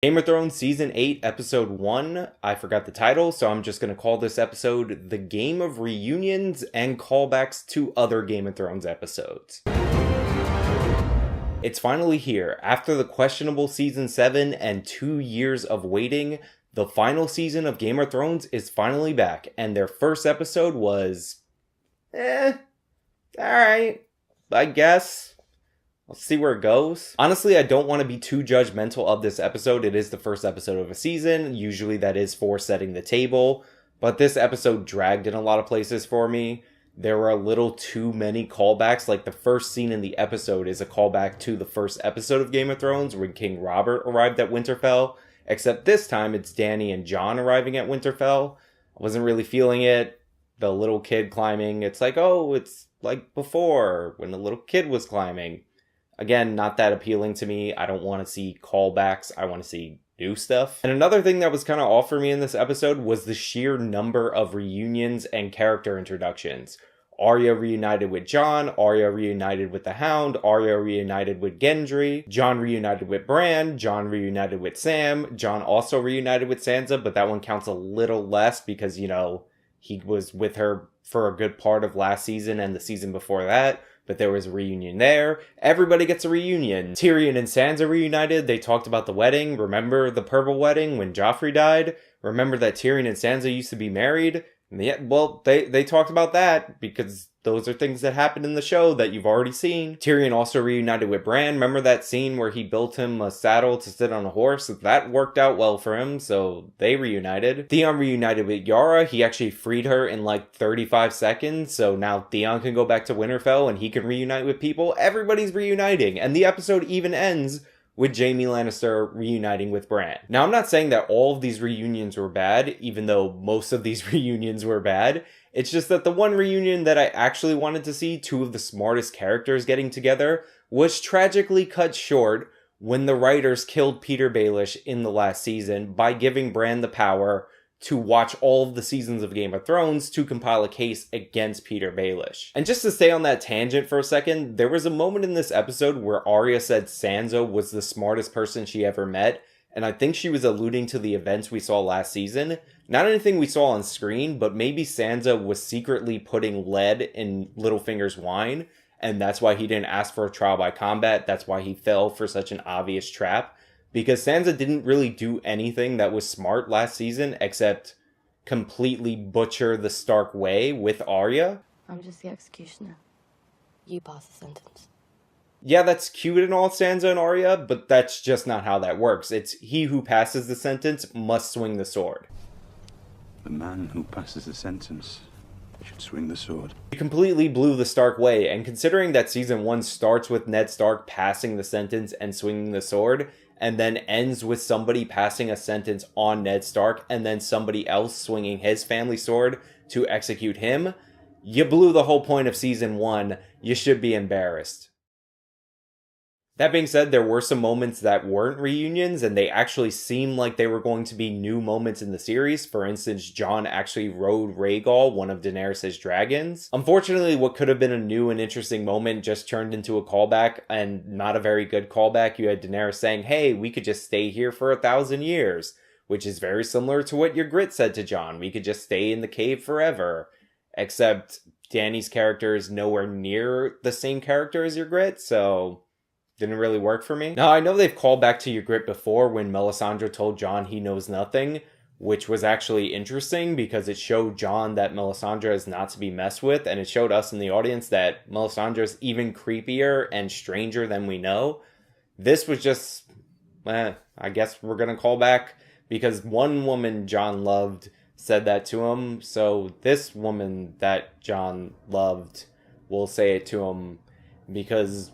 Game of Thrones Season 8, Episode 1. I forgot the title, so I'm just going to call this episode The Game of Reunions and Callbacks to Other Game of Thrones episodes. It's finally here. After the questionable Season 7 and 2 years of waiting, the final season of Game of Thrones is finally back, and their first episode was... alright, I guess. Let's see where it goes. Honestly, I don't want to be too judgmental of this episode. It is the first episode of a season. Usually that is for setting the table. But this episode dragged in a lot of places for me. There were a little too many callbacks. Like the first scene in the episode is a callback to the first episode of Game of Thrones when King Robert arrived at Winterfell. Except this time it's Dany and Jon arriving at Winterfell. I wasn't really feeling it. The little kid climbing. It's like, oh, it's like before when the little kid was climbing. Again, not that appealing to me. I don't want to see callbacks. I want to see new stuff. And another thing that was kind of off for me in this episode was the sheer number of reunions and character introductions. Arya reunited with Jon, Arya reunited with the Hound, Arya reunited with Gendry, Jon reunited with Bran, Jon reunited with Sam, Jon also reunited with Sansa, but that one counts a little less because, you know, he was with her for a good part of last season and the season before that. But there was a reunion there. Everybody gets a reunion. Tyrion and Sansa reunited. They talked about the wedding. Remember the purple wedding when Joffrey died? Remember that Tyrion and Sansa used to be married? Yeah, well, they talked about that because those are things that happened in the show that you've already seen. Tyrion also reunited with Bran. Remember that scene where he built him a saddle to sit on a horse? That worked out well for him, so they reunited. Theon reunited with Yara. He actually freed her in like 35 seconds, so now Theon can go back to Winterfell and he can reunite with people. Everybody's reuniting, and the episode even ends with Jaime Lannister reuniting with Bran. Now, I'm not saying that all of these reunions were bad, even though most of these reunions were bad. It's just that the one reunion that I actually wanted to see, two of the smartest characters getting together, was tragically cut short when the writers killed Peter Baelish in the last season by giving Bran the power to watch all of the seasons of Game of Thrones to compile a case against Peter Baelish. And just to stay on that tangent for a second, there was a moment in this episode where Arya said Sansa was the smartest person she ever met, and I think she was alluding to the events we saw last season. Not anything we saw on screen, but maybe Sansa was secretly putting lead in Littlefinger's wine, and that's why he didn't ask for a trial by combat. That's why he fell for such an obvious trap. Because Sansa didn't really do anything that was smart last season except completely butcher the Stark way with Arya. I'm just the executioner. You pass the sentence. Yeah, that's cute and all, Sansa and Arya, but that's just not how that works. It's he who passes the sentence must swing the sword. The man who passes the sentence should swing the sword. He completely blew the Stark way, and considering that season 1 starts with Ned Stark passing the sentence and swinging the sword, and then ends with somebody passing a sentence on Ned Stark, and then somebody else swinging his family sword to execute him, you blew the whole point of season 1. You should be embarrassed. That being said, there were some moments that weren't reunions, and they actually seemed like they were going to be new moments in the series. For instance, Jon actually rode Rhaegal, one of Daenerys' dragons. Unfortunately, what could have been a new and interesting moment just turned into a callback, and not a very good callback. You had Daenerys saying, hey, we could just stay here for 1,000 years, which is very similar to what Ygritte said to Jon. We could just stay in the cave forever. Except Dany's character is nowhere near the same character as Ygritte, so didn't really work for me. Now, I know they've called back to Ygritte before when Melisandre told Jon he knows nothing, which was actually interesting because it showed Jon that Melisandre is not to be messed with, and it showed us in the audience that Melisandre is even creepier and stranger than we know. This was just, I guess we're gonna call back because one woman Jon loved said that to him, so this woman that Jon loved will say it to him because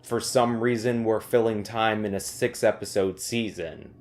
for some reason we're filling time in a 6-episode season.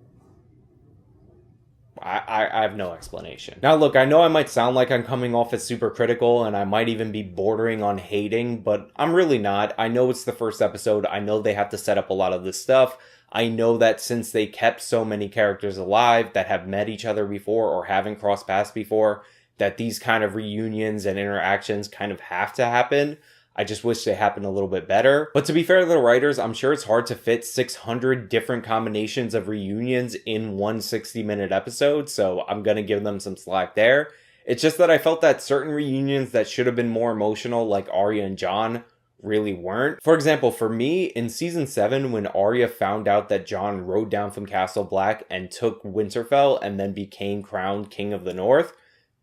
I have no explanation. Now look, I know I might sound like I'm coming off as super critical and I might even be bordering on hating, but I'm really not. I know it's the first episode. I know they have to set up a lot of this stuff. I know that since they kept so many characters alive that have met each other before or haven't crossed paths before, that these kind of reunions and interactions kind of have to happen. I just wish they happened a little bit better. But to be fair to the writers, I'm sure it's hard to fit 600 different combinations of reunions in one 60-minute episode, so I'm gonna give them some slack there. It's just that I felt that certain reunions that should have been more emotional, like Arya and Jon, really weren't. For example, for me, in season 7, when Arya found out that Jon rode down from Castle Black and took Winterfell and then became crowned King of the North,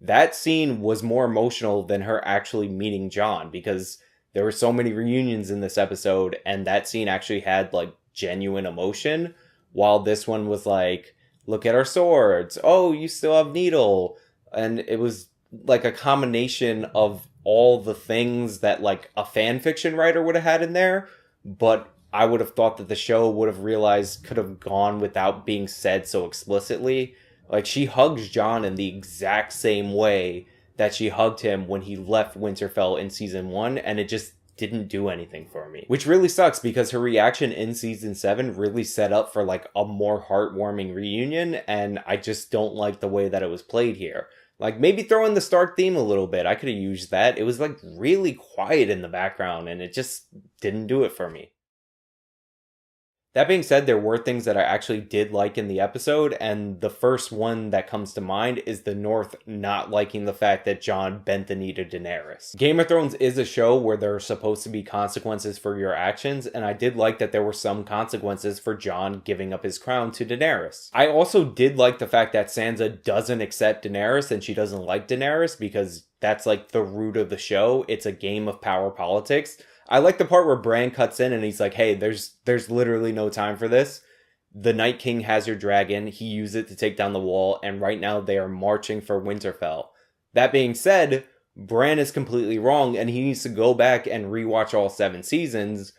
that scene was more emotional than her actually meeting Jon, because there were so many reunions in this episode, and that scene actually had, like, genuine emotion, while this one was like, look at our swords, oh, you still have Needle, and it was like a combination of all the things that, like, a fan fiction writer would have had in there, but I would have thought that the show would have realized could have gone without being said so explicitly. Like, she hugs Jon in the exact same way that she hugged him when he left Winterfell in season 1, and it just didn't do anything for me. Which really sucks, because her reaction in season 7 really set up for, like, a more heartwarming reunion, and I just don't like the way that it was played here. Like, maybe throw in the Stark theme a little bit. I could have used that. It was, like, really quiet in the background, and it just didn't do it for me. That being said, there were things that I actually did like in the episode, and the first one that comes to mind is the North not liking the fact that Jon bent the knee to Daenerys. Game of Thrones is a show where there are supposed to be consequences for your actions, and I did like that there were some consequences for Jon giving up his crown to Daenerys. I also did like the fact that Sansa doesn't accept Daenerys, and she doesn't like Daenerys, because that's like the root of the show. It's a game of power politics. I like the part where Bran cuts in and he's like, hey, there's literally no time for this. The Night King has your dragon. He used it to take down the wall, and right now they are marching for Winterfell. That being said, Bran is completely wrong, and he needs to go back and rewatch all 7 seasons,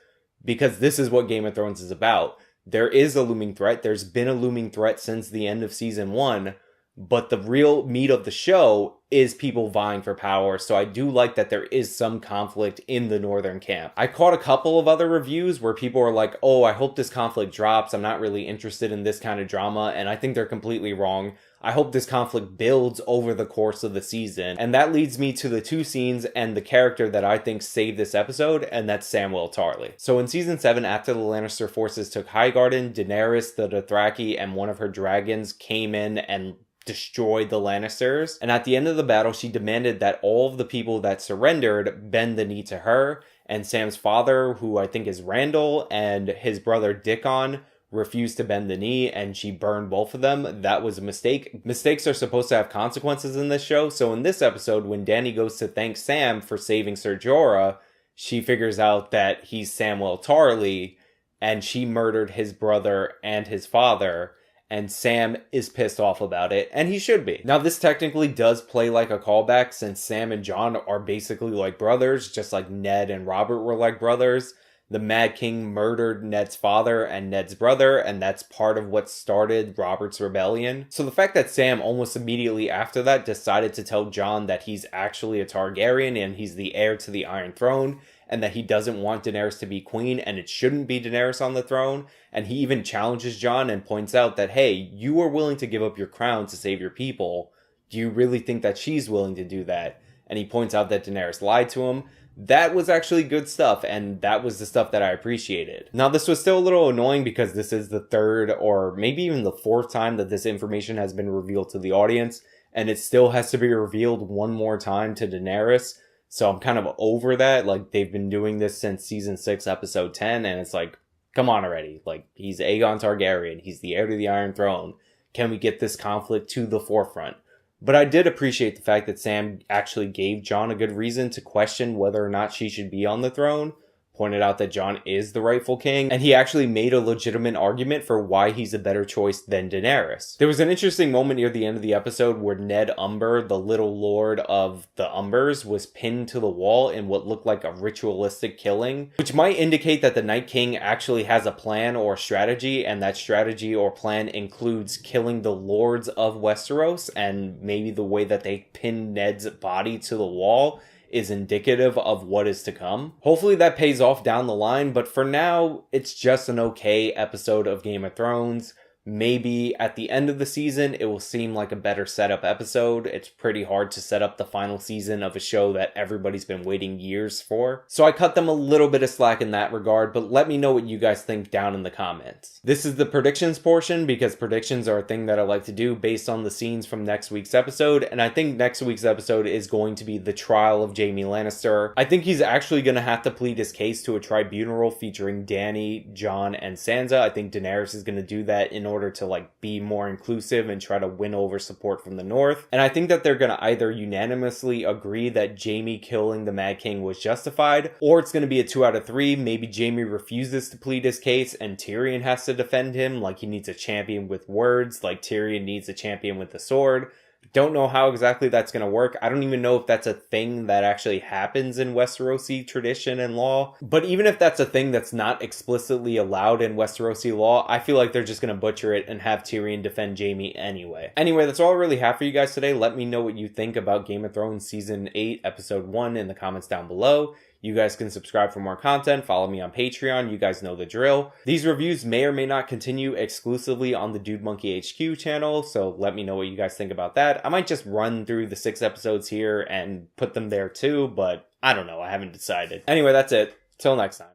because this is what Game of Thrones is about. There is a looming threat. There's been a looming threat since the end of season 1, but the real meat of the show is people vying for power, so I do like that there is some conflict in the northern camp. I caught a couple of other reviews where people are like, oh, I hope this conflict drops, I'm not really interested in this kind of drama, and I think they're completely wrong. I hope this conflict builds over the course of the season, and that leads me to the 2 scenes and the character that I think saved this episode, and that's Samwell Tarly. So in season 7, after the Lannister forces took Highgarden, Daenerys, the Dothraki, and one of her dragons came in and destroyed the Lannisters, and at the end of the battle she demanded that all of the people that surrendered bend the knee to her, and Sam's father, who I think is Randall, and his brother Dickon refused to bend the knee, and she burned both of them. That was a mistake. Mistakes are supposed to have consequences in this show, so in this episode, when Dany goes to thank Sam for saving Ser Jorah, she figures out that he's Samwell Tarly, and she murdered his brother and his father, and Sam is pissed off about it, and he should be. Now, this technically does play like a callback, since Sam and Jon are basically like brothers, just like Ned and Robert were like brothers. The Mad King murdered Ned's father and Ned's brother, and that's part of what started Robert's rebellion. So the fact that Sam almost immediately after that decided to tell Jon that he's actually a Targaryen and he's the heir to the Iron Throne, and that he doesn't want Daenerys to be queen, and it shouldn't be Daenerys on the throne, and he even challenges Jon and points out that, hey, you are willing to give up your crown to save your people. Do you really think that she's willing to do that? And he points out that Daenerys lied to him. That was actually good stuff, and that was the stuff that I appreciated. Now, this was still a little annoying because this is the 3rd or maybe even the 4th time that this information has been revealed to the audience, and it still has to be revealed one more time to Daenerys. So I'm kind of over that. Like, they've been doing this since season 6, episode 10, and it's like, come on already. Like, he's Aegon Targaryen. He's the heir to the Iron Throne. Can we get this conflict to the forefront? But I did appreciate the fact that Sam actually gave Jon a good reason to question whether or not she should be on the throne, pointed out that Jon is the rightful king, and he actually made a legitimate argument for why he's a better choice than Daenerys. There was an interesting moment near the end of the episode where Ned Umber, the little lord of the Umbers, was pinned to the wall in what looked like a ritualistic killing, which might indicate that the Night King actually has a plan or strategy, and that strategy or plan includes killing the lords of Westeros, and maybe the way that they pinned Ned's body to the wall is indicative of what is to come. Hopefully that pays off down the line, but for now, it's just an okay episode of Game of Thrones. maybe at the end of the season, it will seem like a better setup episode. It's pretty hard to set up the final season of a show that everybody's been waiting years for. So I cut them a little bit of slack in that regard, but let me know what you guys think down in the comments. This is the predictions portion, because predictions are a thing that I like to do based on the scenes from next week's episode, and I think next week's episode is going to be the trial of Jaime Lannister. I think he's actually going to have to plead his case to a tribunal featuring Dany, Jon, and Sansa. I think Daenerys is going to do that in order to like be more inclusive and try to win over support from the North. And I think that they're going to either unanimously agree that Jaime killing the Mad King was justified, or it's going to be a 2 out of 3. Maybe Jaime refuses to plead his case and Tyrion has to defend him, like he needs a champion with words, like Tyrion needs a champion with the sword. Don't know how exactly that's going to work. I don't even know if that's a thing that actually happens in Westerosi tradition and law. But even if that's a thing that's not explicitly allowed in Westerosi law, I feel like they're just going to butcher it and have Tyrion defend Jaime anyway. Anyway, that's all I really have for you guys today. Let me know what you think about Game of Thrones Season 8, Episode 1 in the comments down below. You guys can subscribe for more content, follow me on Patreon, you guys know the drill. These reviews may or may not continue exclusively on the Dudemonkeyhq channel, so let me know what you guys think about that. I might just run through the 6 episodes here and put them there too, but I don't know, I haven't decided. Anyway, that's it. Till next time.